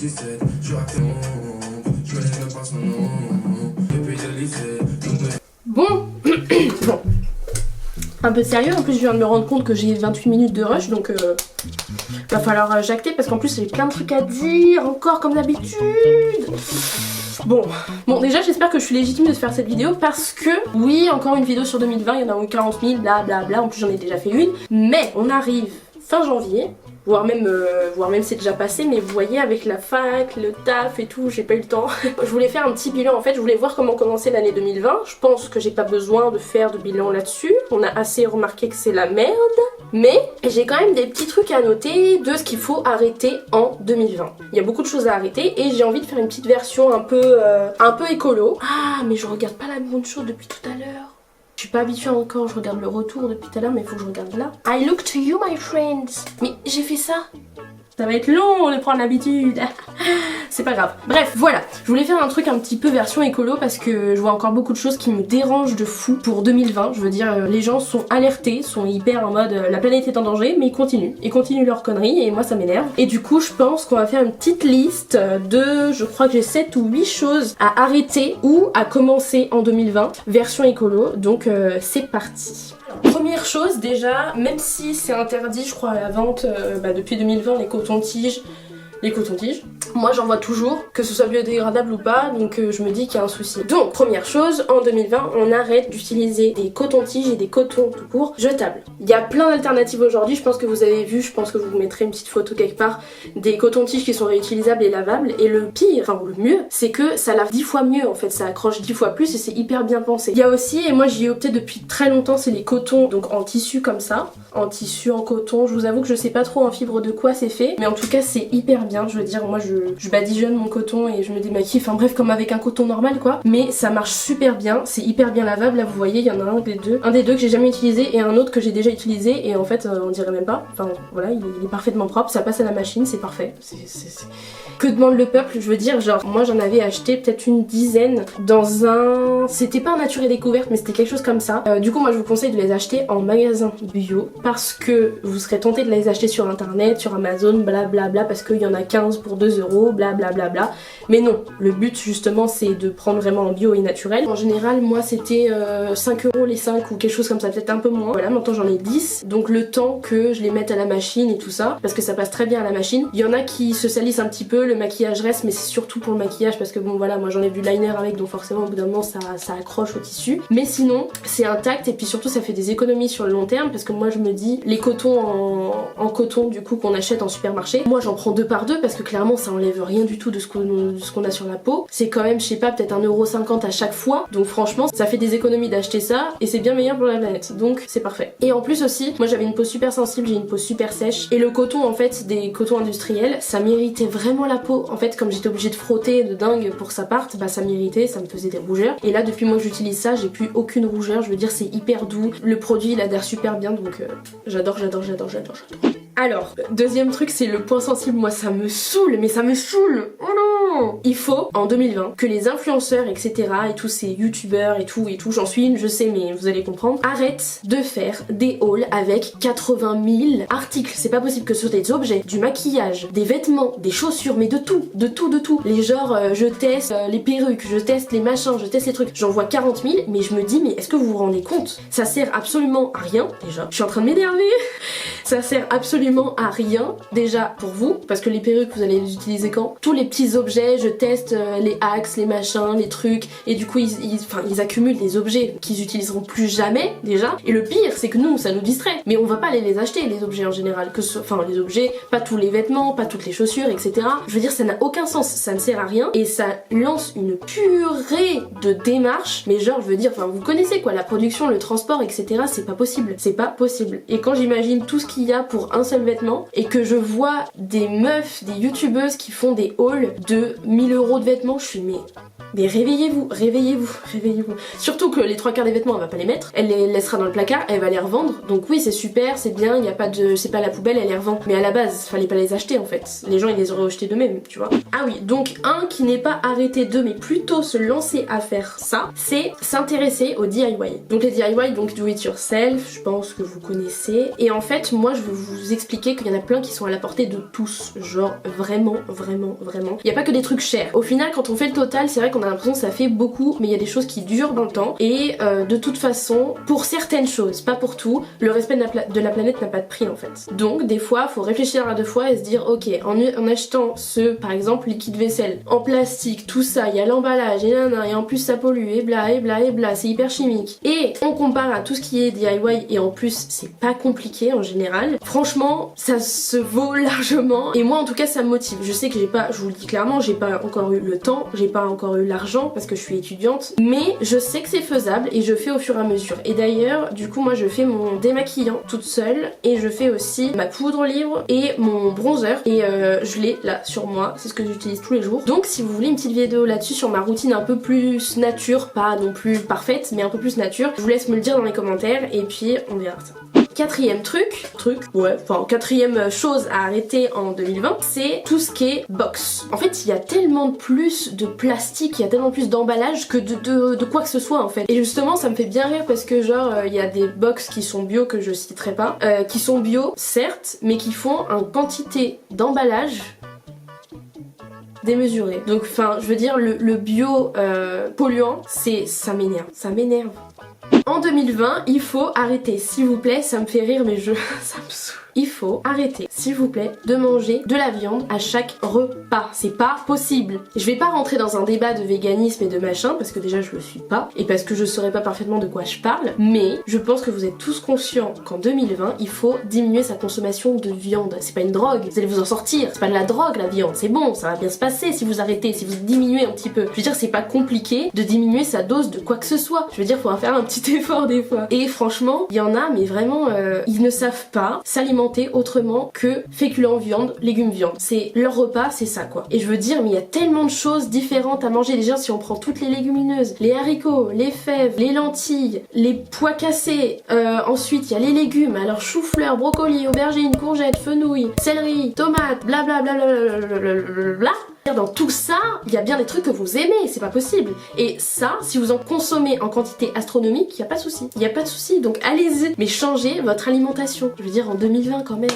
17, je raconte, je connais même pas son nom. Depuis le lycée, Bon, bon. Un peu sérieux, en plus je viens de me rendre compte que j'ai 28 minutes de rush, donc va falloir jacter parce qu'en plus j'ai plein de trucs à dire, encore comme d'habitude. Bon, déjà j'espère que je suis légitime de faire cette vidéo parce que, oui, encore une vidéo sur 2020, il y en a eu 40 000, blablabla, en plus j'en ai déjà fait une, mais on arrive fin janvier, voire même c'est déjà passé, mais vous voyez avec la fac, le taf et tout, j'ai pas eu le temps. Je voulais faire un petit bilan en fait, je voulais voir comment commencer l'année 2020, je pense que j'ai pas besoin de faire de bilan là-dessus, on a assez remarqué que c'est la merde, mais j'ai quand même des petits trucs à noter de ce qu'il faut arrêter en 2020. Il y a beaucoup de choses à arrêter et j'ai envie de faire une petite version un peu écolo. Ah mais je regarde pas la bonne chose depuis tout à l'heure. Je suis pas habituée encore, je regarde le retour depuis tout à l'heure, mais il faut que je regarde là. I look to you, my friends. Mais j'ai fait ça. Ça va être long de prendre l'habitude. C'est pas grave. Bref, voilà. Je voulais faire un truc un petit peu version écolo parce que je vois encore beaucoup de choses qui me dérangent de fou pour 2020. Je veux dire, les gens sont alertés, sont hyper en mode la planète est en danger, mais ils continuent leurs conneries et moi ça m'énerve. Et du coup, je pense qu'on va faire une petite liste de, je crois que j'ai 7 ou 8 choses à arrêter ou à commencer en 2020, version écolo. Donc c'est parti. Première chose déjà, même si c'est interdit je crois à la vente depuis 2020 les cotons-tiges, moi j'en vois toujours, que ce soit biodégradable ou pas, donc je me dis qu'il y a un souci. Donc première chose, en 2020 on arrête d'utiliser des cotons-tiges et des cotons tout court jetables. Il y a plein d'alternatives aujourd'hui, je pense que vous avez vu, je pense que je vous mettrai une petite photo quelque part, des cotons-tiges qui sont réutilisables et lavables, et le pire, enfin le mieux, c'est que ça lave 10 fois mieux en fait, ça accroche 10 fois plus et c'est hyper bien pensé. Il y a aussi, et moi j'y ai opté depuis très longtemps, c'est les cotons, donc en tissu comme ça, en tissu, en coton, je vous avoue que je sais pas trop en fibre de quoi c'est fait, mais en tout cas c'est hyper bien, je veux dire, moi je badigeonne mon coton et je me démaquille, enfin bref comme avec un coton normal quoi, mais ça marche super bien, c'est hyper bien lavable, là vous voyez il y en a un des deux que j'ai jamais utilisé et un autre que j'ai déjà utilisé et en fait on dirait même pas, enfin voilà il est parfaitement propre, ça passe à la machine, c'est parfait, Que demande le peuple, je veux dire, genre moi j'en avais acheté peut-être une dizaine dans un... C'était pas un nature et découverte mais c'était quelque chose comme ça, du coup moi je vous conseille de les acheter en magasin bio parce que vous serez tenté de les acheter sur internet, sur Amazon, blablabla, parce qu'il y en a 15 pour 2 €, blablabla. Mais non, le but justement c'est de prendre vraiment en bio et naturel. En général, moi c'était 5 € les 5 ou quelque chose comme ça, peut-être un peu moins. Voilà, maintenant j'en ai 10. Donc le temps que je les mette à la machine et tout ça, parce que ça passe très bien à la machine. Il y en a qui se salissent un petit peu, le maquillage reste, mais c'est surtout pour le maquillage parce que bon voilà, moi j'en ai du liner avec, donc forcément au bout d'un moment ça accroche au tissu. Mais sinon, c'est intact et puis surtout ça fait des économies sur le long terme parce que moi je me dis, les cotons en coton du coup qu'on achète en supermarché, moi j'en prends 2 par 2 parce que clairement ça enlève rien du tout de ce qu'on a sur la peau. C'est quand même, je sais pas, peut-être 1,50 € à chaque fois. Donc franchement, ça fait des économies d'acheter ça et c'est bien meilleur pour la planète. Donc c'est parfait. Et en plus aussi, moi j'avais une peau super sensible, j'ai une peau super sèche. Et le coton en fait, des cotons industriels, ça m'irritait vraiment la peau. En fait, comme j'étais obligée de frotter de dingue pour que ça parte, bah ça m'irritait, ça me faisait des rougeurs. Et là, depuis moi que j'utilise ça, j'ai plus aucune rougeur. Je veux dire, c'est hyper doux. Le produit, il adhère super bien, donc j'adore. Alors, deuxième truc, c'est le point sensible. Moi, ça me saoule, mais ça me saoule. Oh non! Il faut, en 2020, que les influenceurs, etc., et tous ces youtubeurs et tout, j'en suis une, je sais, mais vous allez comprendre, arrêtent de faire des hauls avec 80 000 articles. C'est pas possible que ce soit des objets, du maquillage, des vêtements, des chaussures, mais de tout. Les genres, je teste les perruques, je teste les machins, je teste les trucs. J'en vois 40 000, mais je me dis, mais est-ce que vous vous rendez compte? Ça sert absolument à rien, déjà. Je suis en train de m'énerver. Ça sert absolument à rien, déjà pour vous, parce que les perruques vous allez les utiliser quand? Tous les petits objets, je teste les axes, les machins, les trucs, et du coup ils accumulent des objets qu'ils utiliseront plus jamais déjà. Et le pire c'est que nous ça nous distrait, mais on va pas aller les acheter les objets en général, enfin les objets, pas tous les vêtements, pas toutes les chaussures, etc. Je veux dire ça n'a aucun sens, ça ne sert à rien et ça lance une purée de démarches, mais genre je veux dire, enfin vous connaissez quoi, la production, le transport, etc. C'est pas possible, c'est pas possible. Et quand j'imagine tout ce qu'il y a pour un seul vêtement et que je vois des meufs, des youtubeuses qui font des hauls de 1000 € de vêtements, je suis mais Mais réveillez-vous, réveillez-vous, réveillez-vous. Surtout que les 3/4 des vêtements, elle va pas les mettre, elle les laissera dans le placard, elle va les revendre. Donc oui, c'est super, c'est bien, il y a pas de, c'est pas la poubelle, elle les revend. Mais à la base, fallait pas les acheter en fait. Les gens ils les auraient achetés d'eux-mêmes, tu vois. Ah oui, donc un qui n'est pas arrêté de, mais plutôt se lancer à faire ça, c'est s'intéresser au DIY. Donc les DIY, donc do it yourself, je pense que vous connaissez. Et en fait, moi je vais vous expliquer qu'il y en a plein qui sont à la portée de tous, genre vraiment, vraiment, vraiment. Il y a pas que des trucs chers. Au final, quand on fait le total, c'est vrai qu'on a l'impression que ça fait beaucoup, mais il y a des choses qui durent dans le temps. Et de toute façon, pour certaines choses, pas pour tout, le respect de la planète n'a pas de prix en fait. Donc des fois, faut réfléchir à deux fois et se dire, ok, en achetant ce, par exemple, liquide vaisselle en plastique, tout ça, il y a l'emballage et en plus ça pollue et bla et bla et bla, c'est hyper chimique. Et on compare à tout ce qui est DIY et en plus c'est pas compliqué en général. Franchement, ça se vaut largement. Et moi en tout cas, ça me motive. Je sais que j'ai pas, je vous le dis clairement, j'ai pas encore eu le temps, j'ai pas encore eu l'argent parce que je suis étudiante, mais je sais que c'est faisable et je fais au fur et à mesure. Et d'ailleurs, du coup, moi je fais mon démaquillant toute seule et je fais aussi ma poudre libre et mon bronzer et je l'ai là sur moi, c'est ce que j'utilise tous les jours. Donc si vous voulez une petite vidéo là-dessus sur ma routine un peu plus nature, pas non plus parfaite, mais un peu plus nature, je vous laisse me le dire dans les commentaires et puis on verra ça. Quatrième quatrième chose à arrêter en 2020, c'est tout ce qui est box. En fait, il y a tellement plus de plastique, il y a tellement plus d'emballage que de quoi que ce soit en fait. Et justement, ça me fait bien rire parce que genre, il y a des box qui sont bio que je citerai pas, qui sont bio, certes, mais qui font une quantité d'emballage démesurée. Donc, enfin, je veux dire, le bio polluant, ça m'énerve. En 2020, il faut arrêter, s'il vous plaît, ça me fait rire mais ça me saoule. Il faut arrêter, s'il vous plaît, de manger de la viande à chaque repas. C'est pas possible. Je vais pas rentrer dans un débat de véganisme et de machin, parce que déjà je le suis pas, et parce que je saurais pas parfaitement de quoi je parle, mais je pense que vous êtes tous conscients qu'en 2020, il faut diminuer sa consommation de viande. C'est pas une drogue, vous allez vous en sortir. C'est pas de la drogue la viande, c'est bon, ça va bien se passer si vous arrêtez, si vous diminuez un petit peu. Je veux dire, c'est pas compliqué de diminuer sa dose de quoi que ce soit. Je veux dire, faut faire un petit effort des fois. Et franchement, il y en a, mais vraiment, ils ne savent pas s'alimenter autrement que féculents viande, légumes viande. C'est leur repas, c'est ça quoi. Et je veux dire, mais il y a tellement de choses différentes à manger. Déjà, si on prend toutes les légumineuses, les haricots, les fèves, les lentilles, les pois cassés, ensuite il y a les légumes, alors chou-fleur, brocoli, aubergine, courgette, fenouil, céleri, tomate, blablabla. Dans tout ça, il y a bien des trucs que vous aimez, c'est pas possible. Et ça, si vous en consommez en quantité astronomique, il y a pas de souci. Il y a pas de souci, donc allez-y. Mais changez votre alimentation. Je veux dire, en 2020 quand même.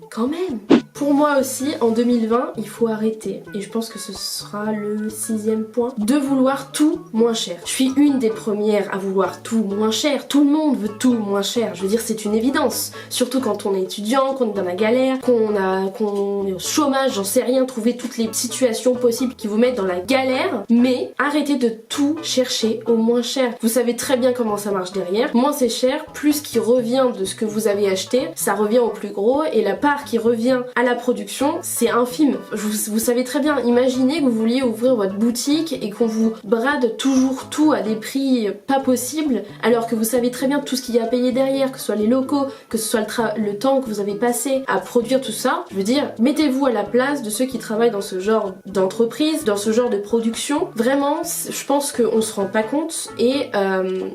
Quand même. Pour moi aussi, en 2020, il faut arrêter, et je pense que ce sera le 6e point, de vouloir tout moins cher. Je suis une des premières à vouloir tout moins cher. Tout le monde veut tout moins cher. Je veux dire, c'est une évidence. Surtout quand on est étudiant, qu'on est dans la galère, qu'on est au chômage, j'en sais rien, trouver toutes les situations possibles qui vous mettent dans la galère. Mais arrêtez de tout chercher au moins cher. Vous savez très bien comment ça marche derrière. Moins c'est cher, plus ce qui revient de ce que vous avez acheté, ça revient au plus gros, et la part qui revient à la production, c'est infime. Vous savez très bien, imaginez que vous vouliez ouvrir votre boutique et qu'on vous brade toujours tout à des prix pas possibles, alors que vous savez très bien tout ce qu'il y a à payer derrière, que ce soit les locaux, que ce soit le temps que vous avez passé à produire tout ça. Je veux dire, mettez-vous à la place de ceux qui travaillent dans ce genre d'entreprise, dans ce genre de production. Vraiment, je pense qu'on se rend pas compte, et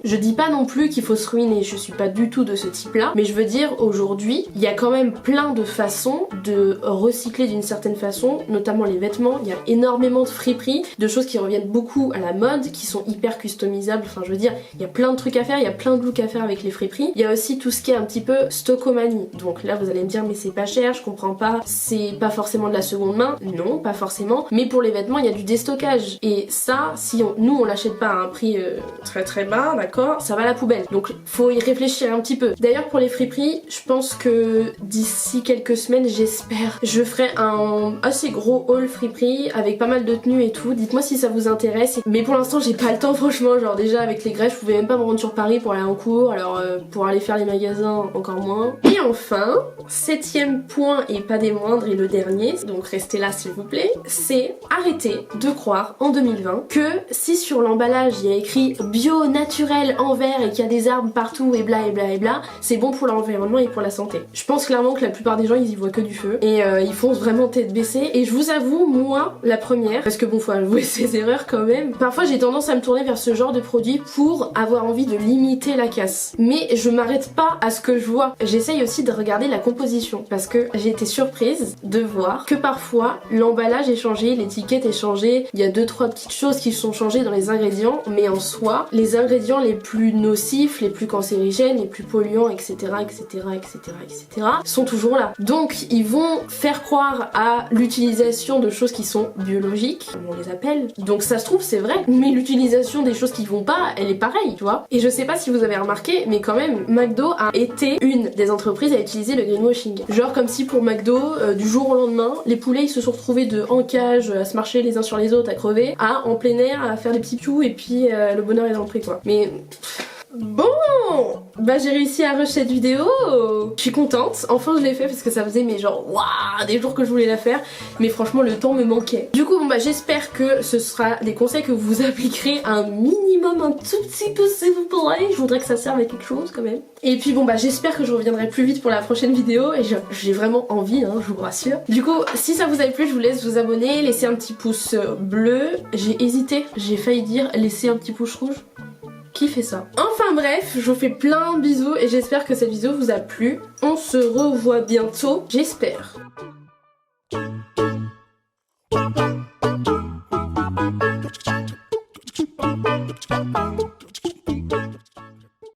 je dis pas non plus qu'il faut se ruiner, je suis pas du tout de ce type-là, mais je veux dire, aujourd'hui, il y a quand même plein de façons de recycler d'une certaine façon, notamment les vêtements. Il y a énormément de friperies, de choses qui reviennent beaucoup à la mode, qui sont hyper customisables. Enfin, je veux dire, il y a plein de trucs à faire, il y a plein de looks à faire avec les friperies. Il y a aussi tout ce qui est un petit peu stockomanie. Donc là, vous allez me dire, mais c'est pas cher, je comprends pas, c'est pas forcément de la seconde main. Non, pas forcément. Mais pour les vêtements, il y a du déstockage. Et ça, si nous, on l'achète pas à un prix très très bas, d'accord, ça va à la poubelle. Donc, faut y réfléchir un petit peu. D'ailleurs, pour les friperies, je pense que d'ici quelques semaines, j'espère, je ferai un assez gros haul friperie avec pas mal de tenues et tout. Dites-moi si ça vous intéresse. Mais pour l'instant, j'ai pas le temps, franchement. Genre, déjà avec les greffes, je pouvais même pas me rendre sur Paris pour aller en cours. Alors, pour aller faire les magasins, encore moins. Et enfin, 7e point et pas des moindres, et le dernier, donc restez là s'il vous plaît, c'est arrêter de croire en 2020 que si sur l'emballage il y a écrit bio, naturel, en verre et qu'il y a des arbres partout et bla et bla et bla, c'est bon pour l'environnement et pour la santé. Je pense clairement que la plupart des gens ils y voient que du feu. et ils foncent vraiment tête baissée. Et je vous avoue, moi, la première, parce que bon, faut avouer ses erreurs quand même, parfois j'ai tendance à me tourner vers ce genre de produit pour avoir envie de limiter la casse. Mais je m'arrête pas à ce que je vois. J'essaye aussi de regarder la composition parce que j'ai été surprise de voir que parfois l'emballage est changé, l'étiquette est changée, il y a 2-3 petites choses qui sont changées dans les ingrédients, mais en soi, les ingrédients les plus nocifs, les plus cancérigènes, les plus polluants, etc., etc., etc., etc., sont toujours là. Donc ils vont faire croire à l'utilisation de choses qui sont biologiques, comme on les appelle. Donc ça se trouve c'est vrai, mais l'utilisation des choses qui vont pas, elle est pareille, tu vois. Et je sais pas si vous avez remarqué, mais quand même, McDo a été une des entreprises à utiliser le greenwashing. Genre comme si pour McDo, du jour au lendemain, les poulets ils se sont retrouvés en cage, à se marcher les uns sur les autres, à crever, à en plein air, à faire des petits pious, et puis le bonheur est dans le prix quoi. Mais... Bon, bah j'ai réussi à rush cette vidéo, je suis contente, enfin je l'ai fait parce que ça faisait mais genre waouh des jours que je voulais la faire, mais franchement le temps me manquait. Du coup bon bah j'espère que ce sera des conseils que vous appliquerez un minimum, un tout petit peu s'il vous plaît, je voudrais que ça serve à quelque chose quand même. Et puis bon bah j'espère que je reviendrai plus vite pour la prochaine vidéo et j'ai vraiment envie hein, je vous rassure. Du coup si ça vous a plu je vous laisse vous abonner, laisser un petit pouce bleu, j'ai hésité, j'ai failli dire laisser un petit pouce rouge. Qui fait ça? Enfin bref, je vous fais plein de bisous et j'espère que cette vidéo vous a plu. On se revoit bientôt, j'espère.